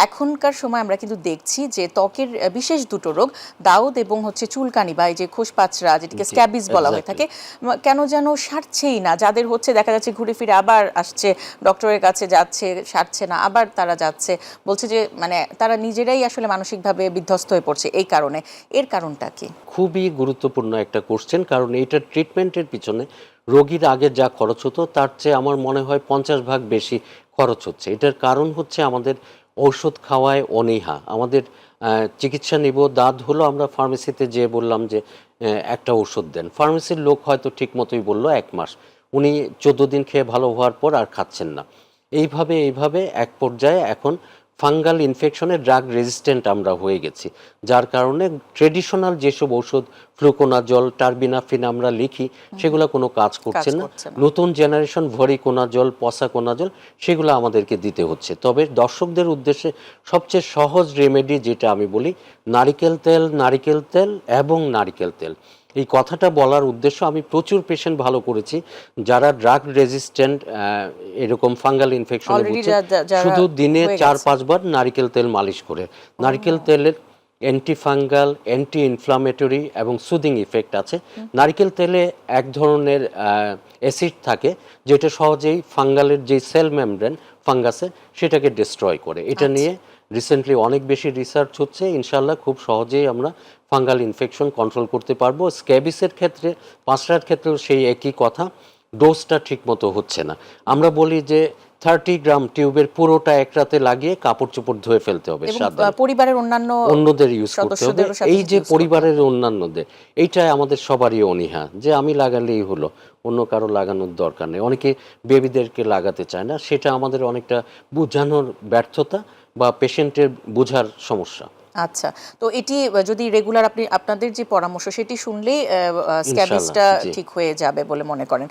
এখনকার সময় আমরা কিন্তু দেখছি যে ত্বকের বিশেষ দুটো রোগ দাউদ এবং হচ্ছে চুলকানি বা এই যে খোসপাচড়া যেটাকে স্ক্যাবিস বলা হয়ে থাকে কেন যেন সারছেই না। যাদের হচ্ছে দেখা যাচ্ছে ঘুরে ফিরে আবার আসছে ডক্টরের কাছে যাচ্ছে, সারছে না, আবার তারা যাচ্ছে, বলছে যে মানে তারা নিজেরাই আসলে মানসিকভাবে বিধ্বস্ত হয়ে পড়ছে এই কারণে। এর কারণটা কি? খুবই গুরুত্বপূর্ণ একটা কোশ্চেন, কারণ এইটার ট্রিটমেন্টের পিছনে রোগীর আগে যা খরচ হতো তার চেয়ে আমার মনে হয় 50 ভাগ বেশি খরচ হচ্ছে। এটার কারণ হচ্ছে আমাদের ঔষধ খাওয়ায় অনীহা। আমাদের চিকিৎসা নিব, দাঁত হলো, আমরা ফার্মেসিতে যেয়ে বললাম যে একটা ওষুধ দেন, ফার্মেসির লোক হয়তো ঠিক মতোই বললো 1 মাস, উনি 14 দিন খেয়ে ভালো হওয়ার পর আর খাচ্ছেন না। এইভাবে এক পর্যায়ে এখন ফাঙ্গাল ইনফেকশনে ড্রাগ রেজিস্ট্যান্ট আমরা হয়ে গেছি, যার কারণে ট্রেডিশনাল যেসব ওষুধ ফ্লুকোনাজল, টার্বিনাফিন আমরা লিখি সেগুলো কোনো কাজ করছে না। নতুন জেনারেশন ভরিকোনাজল, পসাকোনাজল সেগুলো আমাদেরকে দিতে হচ্ছে। তবে দর্শকদের উদ্দেশ্যে সবচেয়ে সহজ রেমেডি যেটা আমি বলি, নারিকেল তেল, নারিকেল তেল এবং নারিকেল তেল। এই কথাটা বলার উদ্দেশ্য, আমি প্রচুর পেশেন্ট ভালো করেছি যারা ড্রাগ রেজিস্ট্যান্ট এরকম ফাঙ্গাল ইনফেকশনে ভুগছে, শুধু দিনে 4-5 বার নারিকেল তেল মালিশ করে। নারিকেল তেলের অ্যান্টি ফাঙ্গাল, অ্যান্টি ইনফ্লামেটরি এবং সুদিং ইফেক্ট আছে। নারিকেল তেলে এক ধরনের অ্যাসিড থাকে যেটা সহজেই ফাঙ্গালের যে সেল মেমব্রেন ফাঙ্গাসে সেটাকে ডিস্ট্রয় করে। এটা নিয়ে রিসেন্টলি অনেক বেশি রিসার্চ হচ্ছে, ইনশাল্লাহ খুব সহজেই আমরা ফাঙ্গাল ইনফেকশন কন্ট্রোল করতে পারবো। স্ক্যাবিসের ক্ষেত্রে, পাঁচড়ার ক্ষেত্রেও সেই একই কথা, ডোজটা ঠিক মতো হচ্ছে না। আমরা বলি যে 30 গ্রাম টিউবের পুরোটা এক রাতে লাগিয়ে কাপড় চোপড় ধুয়ে ফেলতে হবে, পরিবারের অন্যদের ইউজ করতে হবে। এই যে পরিবারের অন্যান্যদের, এইটাই আমাদের সবারই অনীহা যে আমি লাগালেই হলো, অন্য কারো লাগানোর দরকার নেই। অনেকে বেবিদেরকে লাগাতে চায় না, সেটা আমাদের অনেকটা বোঝানোর ব্যর্থতা বা পেশেন্টের বোঝার সমস্যা। আচ্ছা, তো এটি যদি রেগুলার আপনাদের যে পরামর্শ সেটি শুনলেই স্ক্যাবিসটা ঠিক হয়ে যাবে বলে মনে করেন?